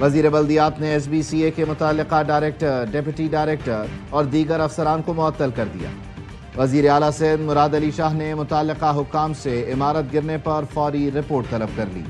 وزیر بلدیات نے SBCA کے متعلقہ ڈائریکٹر، ڈپٹی ڈائریکٹر اور دیگر افسران کو معطل کر دیا۔ وزیر اعلیٰ سندھ مراد علی شاہ نے متعلقہ حکام سے عمارت گرنے پر فوری رپورٹ طلب کر لی۔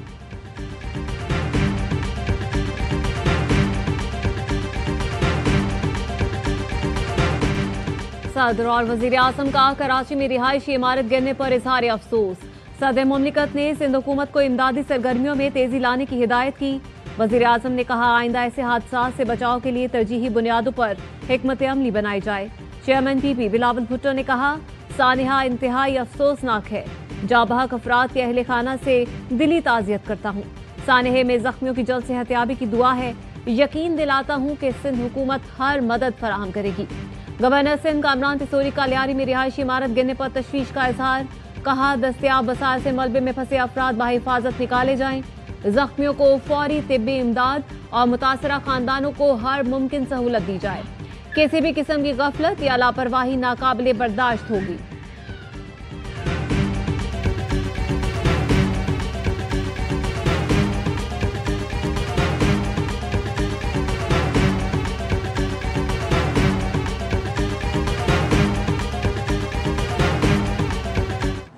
صدر اور وزیر اعظم کا کراچی میں رہائشی عمارت گرنے پر اظہار افسوس۔ صدر مملکت نے سندھ حکومت کو امدادی سرگرمیوں میں تیزی لانے کی ہدایت کی۔ وزیر اعظم نے کہا آئندہ ایسے حادثات سے بچاؤ کے لیے ترجیحی بنیادوں پر حکمت عملی بنائی جائے۔ چیئرمین PP بلاول بھٹو نے کہا سانحہ انتہائی افسوسناک ہے، جاں بحق افراد کے اہل خانہ سے دلی تعزیت کرتا ہوں۔ سانحے میں زخمیوں کی جلد صحتیابی کی دعا ہے۔ یقین دلاتا ہوں کہ سندھ حکومت ہر مدد فراہم کرے گی۔ گورنر سندھ کامران تیسوری کا لیاری میں رہائشی عمارت گرنے پر تشویش کا اظہار، کہا دستیاب وسائل سے ملبے میں پھنسے افراد بحفاظت نکالے جائیں، زخمیوں کو فوری طبی امداد اور متاثرہ خاندانوں کو ہر ممکن سہولت دی جائے۔ کسی بھی قسم کی غفلت یا لاپرواہی ناقابل برداشت ہوگی۔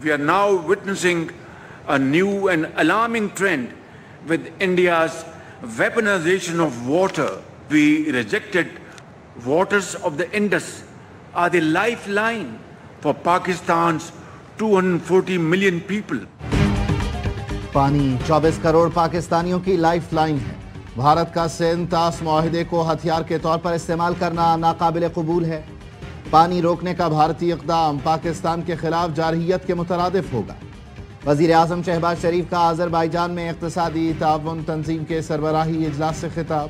We are now witnessing a new and alarming trend with India's weaponization of water. We rejected waters of the Indus are the lifeline for Pakistan's 240 million people. پانی 24 کروڑ پاکستانیوں کی لائف لائن ہے۔ بھارت کا سندھ طاس معاہدے کو ہتھیار کے طور پر استعمال کرنا ناقابل قبول ہے۔ پانی روکنے کا بھارتی اقدام پاکستان کے خلاف جارحیت کے مترادف ہوگا۔ وزیر اعظم شہباز شریف کا آذربائیجان میں اقتصادی تعاون تنظیم کے سربراہی اجلاس سے خطاب،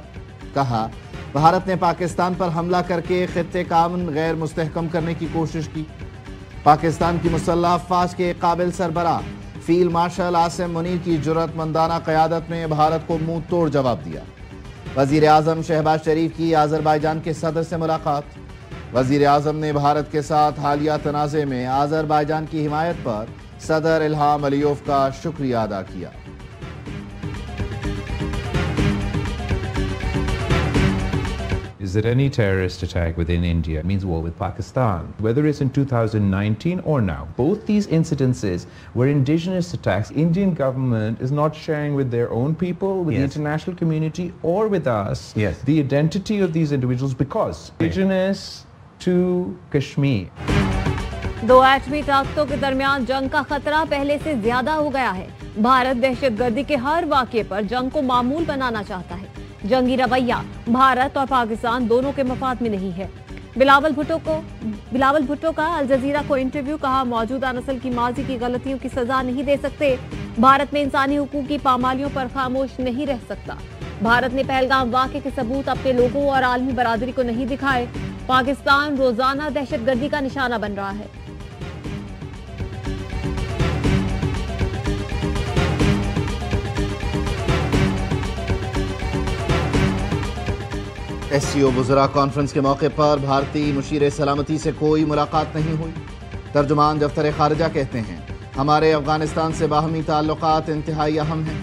کہا بھارت نے پاکستان پر حملہ کر کے خطے کا امن غیر مستحکم کرنے کی کوشش کی۔ پاکستان کی مسلح افواج کے قابل سربراہ فیلڈ مارشل عاصم منیر کی جرأت مندانہ قیادت میں بھارت کو منہ توڑ جواب دیا۔ وزیر اعظم شہباز شریف کی آذربائیجان کے صدر سے ملاقات۔ وزیر اعظم نے بھارت کے ساتھ حالیہ تنازع میں آذربائیجان کی حمایت پر صدر الہام علیوف کا شکریہ ادا کیا۔ Is that any terrorist attack within India means war with Pakistan, whether it's in 2019 or now. Both these incidences were indigenous attacks. Indian government is not sharing with their own people, with the international community, or with us the identity of these individuals because indigenous to Kashmir. دو ایٹمی طاقتوں کے درمیان جنگ کا خطرہ پہلے سے زیادہ ہو گیا ہے۔ بھارت دہشت گردی کے ہر واقعے پر جنگ کو معمول بنانا چاہتا ہے۔ جنگی رویہ بھارت اور پاکستان دونوں کے مفاد میں نہیں ہے۔ بلاول بھٹو کا الجزیرہ کو انٹرویو، کہا موجودہ نسل کی ماضی کی غلطیوں کی سزا نہیں دے سکتے۔ بھارت میں انسانی حقوق کی پامالیوں پر خاموش نہیں رہ سکتا۔ بھارت نے پہلگام واقعے کے ثبوت اپنے لوگوں اور عالمی برادری کو نہیں دکھائے۔ پاکستان روزانہ دہشت گردی کا نشانہ بن رہا ہے۔ SCO وزراء کانفرنس کے موقع پر بھارتی مشیر سلامتی سے کوئی ملاقات نہیں ہوئی۔ ترجمان دفتر خارجہ کہتے ہیں ہمارے افغانستان سے باہمی تعلقات انتہائی اہم ہیں۔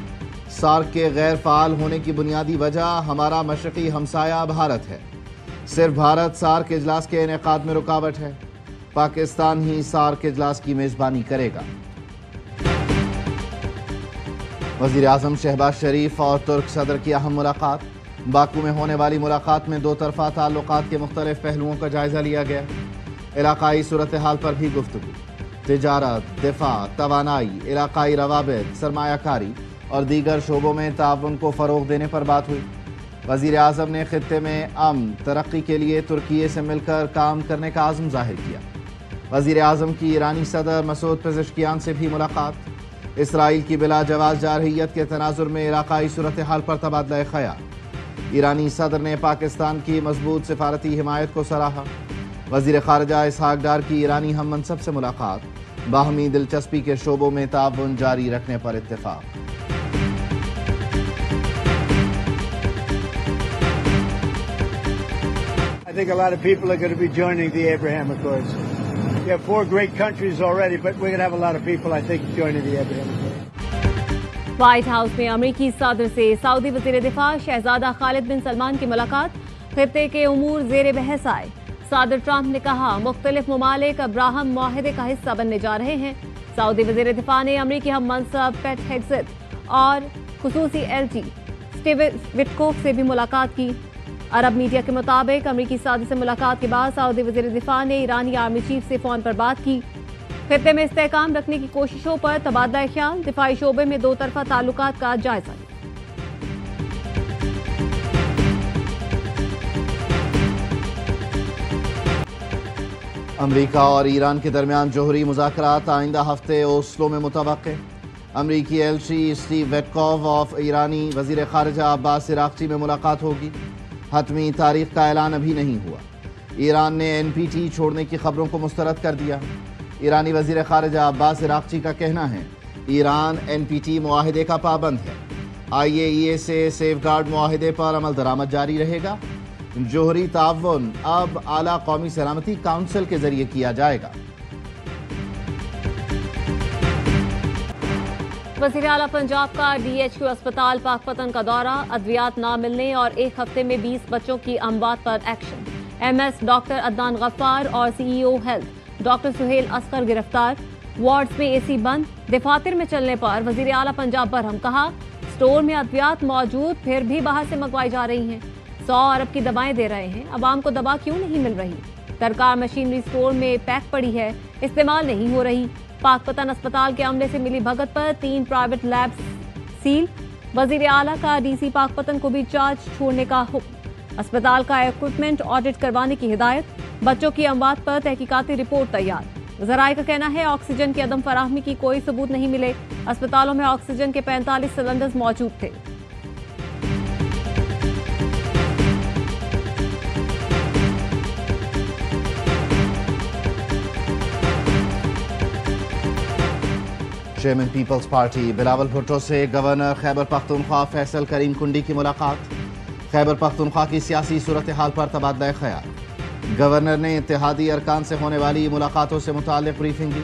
سارک کے غیر فعال ہونے کی بنیادی وجہ ہمارا مشرقی ہمسایہ بھارت ہے۔ صرف بھارت سارک اجلاس کے انعقاد میں رکاوٹ ہے۔ پاکستان ہی سارک اجلاس کی میزبانی کرے گا۔ وزیر اعظم شہباز شریف اور ترک صدر کی اہم ملاقات۔ باکو میں ہونے والی ملاقات میں دو طرفہ تعلقات کے مختلف پہلوؤں کا جائزہ لیا گیا۔ علاقائی صورتحال پر بھی گفتگو، تجارت، دفاع، توانائی، علاقائی روابط، سرمایہ کاری اور دیگر شعبوں میں تعاون کو فروغ دینے پر بات ہوئی۔ وزیر اعظم نے خطے میں امن ترقی کے لیے ترکیے سے مل کر کام کرنے کا عزم ظاہر کیا۔ وزیر اعظم کی ایرانی صدر مسعود پزشکیان سے بھی ملاقات۔ اسرائیل کی بلا جواز جارحیت کے تناظر میں علاقائی صورتحال پر تبادلہ خیال۔ ایرانی صدر نے پاکستان کی مضبوط سفارتی حمایت کو سراہا۔ وزیر خارجہ اسحاق ڈار کی ایرانی ہم منصب سے ملاقات۔ باہمی دلچسپی کے شعبوں میں تعاون جاری رکھنے پر اتفاق۔ I think a lot of people are going to be joining the Abraham Accords. We have 4 great countries already, but we're going to have a lot of people, I think, joining the Abraham Accords. White house میں امریکی صدر سے سعودی وزیر دفاع شہزادہ خالد بن سلمان کی ملاقات، خطے کے امور زیر بحث آئے۔ صدر ٹرمپ نے کہا مختلف ممالک ابراہم معاہدے کا حصہ بننے جا رہے ہیں۔ سعودی وزیر دفاع نے امریکی ہم منصب پیٹ ہیگزت اور خصوصی ایل جی اسٹیو وٹکوف سے بھی ملاقات کی۔ عرب میڈیا کے مطابق امریکی صدر سے ملاقات کے بعد سعودی وزیر دفاع نے ایرانی آرمی چیف سے فون پر بات کی۔ خطے میں استحکام رکھنے کی کوششوں پر تبادلہ خیال، دفاعی شعبے میں دو طرفہ تعلقات کا جائزہ۔ امریکہ اور ایران کے درمیان جوہری مذاکرات آئندہ ہفتے اوسلو میں متوقع۔ امریکی ایلچی اسٹیو وٹکوف اور ایرانی وزیر خارجہ عباس عراقچی میں ملاقات ہوگی۔ حتمی تاریخ کا اعلان ابھی نہیں ہوا۔ ایران نے NPT چھوڑنے کی خبروں کو مسترد کر دیا۔ ایرانی وزیر خارجہ عباس عراقچی کا کہنا ہے ایران NPT معاہدے کا پابند ہے۔ IAEA سے سیف گارڈ معاہدے پر عمل درآمد جاری رہے گا۔ جوہری تعاون اب اعلیٰ قومی سلامتی کونسل کے ذریعے کیا جائے گا۔ وزیر اعلیٰ پنجاب کا DHQ اسپتال پاکپتن کا دورہ، ادویات نہ ملنے اور ایک ہفتے میں 20 بچوں کی اموات پر ایکشن۔ MS ڈاکٹر عدنان غفار اور CEO health doctor Sohail Asghar گرفتار۔ وارڈز میں AC بند، دفاتر میں چلنے پر وزیر اعلیٰ پنجاب برہم، کہا سٹور میں ادویات موجود پھر بھی باہر سے منگوائی جا رہی ہیں۔ 100 ارب کی دوائیں دے رہے ہیں، عوام کو دوا کیوں نہیں مل رہی؟ درکار مشینری سٹور میں پیک پڑی ہے، استعمال نہیں ہو رہی۔ پاکپتن اسپتال کے عملے سے ملی بھگت پر 3 پرائیویٹ لیبز سیل۔ وزیر اعلیٰ کا DC پاکپتن کو بھی چارج چھوڑنے کا حکم۔ اسپتال کا ایکوپمنٹ آڈٹ کروانے کی ہدایت۔ بچوں کی اموات پر تحقیقاتی رپورٹ تیار۔ ذرائع کا کہنا ہے آکسیجن کی عدم فراہمی کی کوئی ثبوت نہیں ملے۔ اسپتالوں میں آکسیجن کے 45 سلنڈرز موجود تھے۔ چیئرمین پیپلز پارٹی بلاول بھٹو سے گورنر خیبر پختونخوا فیصل کریم کنڈی کی ملاقات۔ خیبر پختونخوا کی سیاسی صورتحال پر تبادلہ خیال۔ گورنر نے اتحادی ارکان سے ہونے والی ملاقاتوں سے متعلق بریفنگ دی۔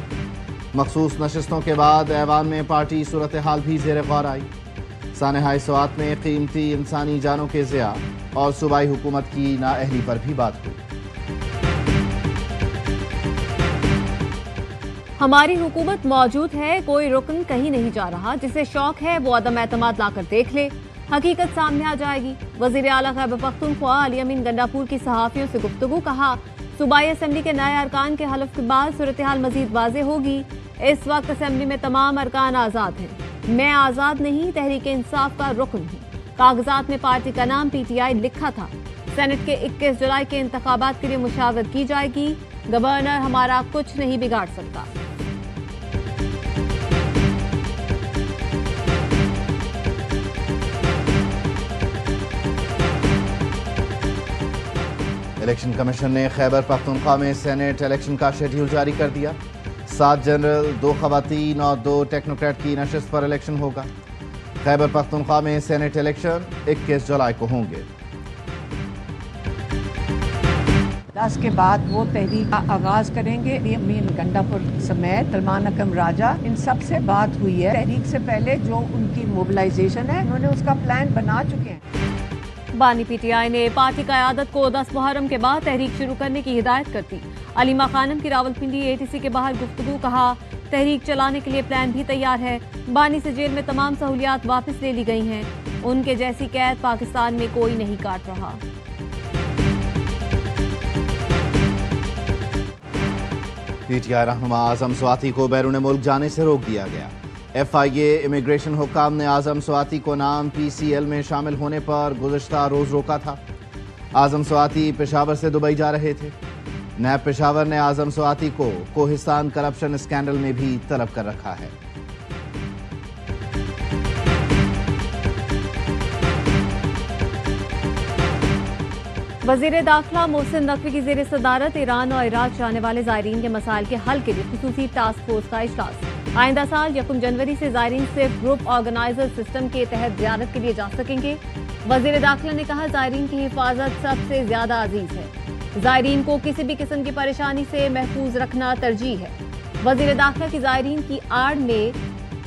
مخصوص نشستوں کے بعد ایوان میں پارٹی صورتحال بھی زیر غور آئی۔ سانحہ سوات میں قیمتی انسانی جانوں کے ضیاع اور صوبائی حکومت کی نااہلی پر بھی بات ہوئی۔ ہماری حکومت موجود ہے، کوئی رکن کہیں نہیں جا رہا، جسے شوق ہے وہ عدم اعتماد لا کر دیکھ لے، حقیقت سامنے آ جائے گی۔ وزیر اعلیٰ خیبر پختونخوا علی امین گنڈاپور کی صحافیوں سے گفتگو، کہا صوبائی اسمبلی کے نئے ارکان کے حلف کے بعد صورتحال مزید واضح ہوگی۔ اس وقت اسمبلی میں تمام ارکان آزاد ہیں، میں آزاد نہیں، تحریک انصاف کا رکن ہوں۔ کاغذات میں پارٹی کا نام PTI لکھا تھا۔ سینٹ کے 21 جولائی کے انتخابات کے لیے مشاورت کی جائے گی۔ گورنر ہمارا کچھ نہیں بگاڑ سکتا۔ الیکشن کمیشن نے خیبر پختونخوا میں سینیٹ الیکشن کا شیڈیول جاری کر دیا۔ 7 جنرل، 2 خواتین اور 2 ٹیکنوکریٹ کی نشست پر الیکشن ہوگا۔ خیبر پختونخوا میں سینیٹ الیکشن 21 جولائی کو ہوں گے۔ 10 کے بعد وہ تحریک کا آغاز کریں گے۔ امین گنڈاپور سمیت سلمان اکرم راجہ، ان سب سے بات ہوئی ہے۔ تحریک سے پہلے جو ان کی موبلائزیشن ہے، انہوں نے اس کا پلان بنا چکے ہیں۔ بانی PTI نے پارٹی قیادت کو 10 محرم کے بعد تحریک شروع کرنے کی ہدایت کر دی۔ علیمہ خانم کی راولپنڈی ATC کے باہر گفتگو، کہا تحریک چلانے کے لیے پلان بھی تیار ہے۔ بانی سے جیل میں تمام سہولیات واپس لے لی گئی ہیں، ان کے جیسی قید پاکستان میں کوئی نہیں کاٹ رہا۔ PTI رہنما اعظم سواتی کو بیرون ملک جانے سے روک دیا گیا۔ FIA امیگریشن حکام نے اعظم سواتی کو نام PCL میں شامل ہونے پر گزشتہ روز روکا تھا۔ اعظم سواتی پشاور سے دبئی جا رہے تھے۔ نیب پشاور نے اعظم سواتی کو کوہستان کرپشن اسکینڈل میں بھی طلب کر رکھا ہے۔ وزیر داخلہ محسن نقوی کی زیر صدارت ایران اور عراق جانے والے زائرین کے مسائل کے حل کے لیے خصوصی ٹاسک فورس کا اجلاس۔ آئندہ سال 1 جنوری سے زائرین صرف گروپ آرگنائزر سسٹم کے تحت زیارت کے لیے جا سکیں گے۔ وزیر داخلہ نے کہا زائرین کی حفاظت سب سے زیادہ عزیز ہے، زائرین کو کسی بھی قسم کی پریشانی سے محفوظ رکھنا ترجیح ہے۔ وزیر داخلہ کی زائرین کی آڑ میں